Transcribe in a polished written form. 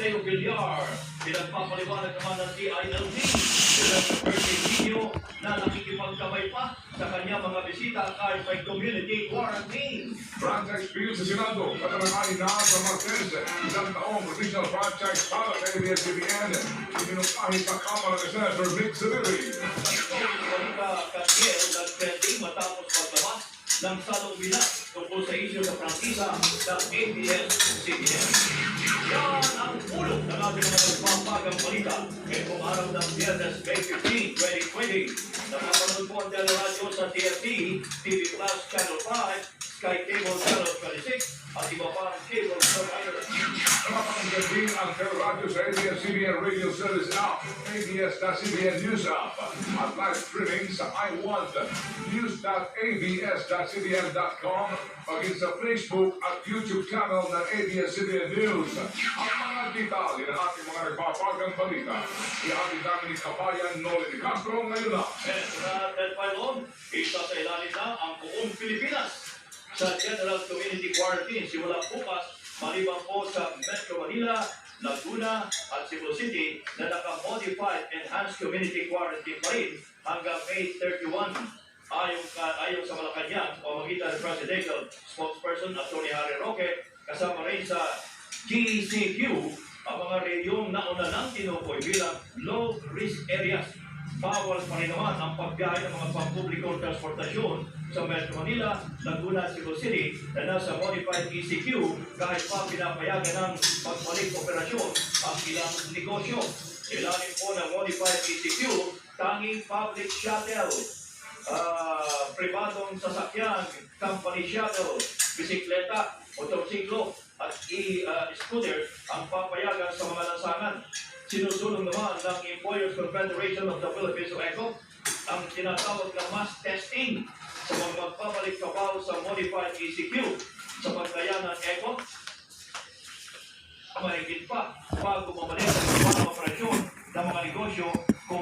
Paseo Villar. Pinagpapaliwanag naman ng DILG sila sa birthday video na nakikipagkamay pa sa kanyang mga bisita kahit may community quarantine. Franchise bill sa Senado, katananganin na sa Marquez, isang taong provincial franchise para sa ABS-CBN, iminungkahi sa Kamara ni Senator Vic Zubiri. Monica Casiel nag-trending matapos maglabas ng salubila tungkol sa isyu sa prangkisa ng ABS-CBN. Yan ang ulo ng ating mga nagpapagang balita ngayong araw ng Biyernes, May 15, 2020. Napapanood po ang teleradyo sa TFT, TV Plus Channel 5, Sky Cable Channel 26, at iba pa ang cable providers. Napapakinggan din ang teleradyo sa ABS-CBN Radio Service app, ABS-CBN News app, at live streaming sa iWantNews.abs.cbn.com, maging sa Facebook at YouTube channel ng ABS-CBN News. Ang mga detalye ng ating mga nagpapagang balita, ihatid namin ni Kabayan Noli de Castro ngayon na. Sa Ted Filon, isa sa ilalim na ang buong Pilipinas sa General Community Quarantine simula bukas, maliban po sa Metro Manila, Laguna at Cebu City na naka-modified enhanced community quarantine pa rin hanggang May 31. Ayon sa Malacanang, pamagitan ng Presidential Spokesperson Atty. Harry Roque, kasama rin sa GCQ ang mga rehiyong nauna nang tinukoy bilang low-risk areas. Bawal pa rin naman ang pagbiyahe ng mga pampublikong transportasyon sa Metro Manila, Laguna at Cebu City na nasa modified ECQ kahit pa pinapayagan ng pagbalik operasyon ang ilang negosyo. Ilalim po ng modified ECQ, tanging public shuttle, pribadong sasakyan, company shuttle, bisikleta, motorsiklo at e-scooter ang papayagan sa mga lansangan. Sinusulong naman ng Employers Confederation of the Philippines o ECO ang tinatawag na mass testing sa mga magpapalik kapaw sa modified ECQ. Sa pagkaya ng ECO, mahigit pa bago mamalik ang mga operasyon ng mga negosyo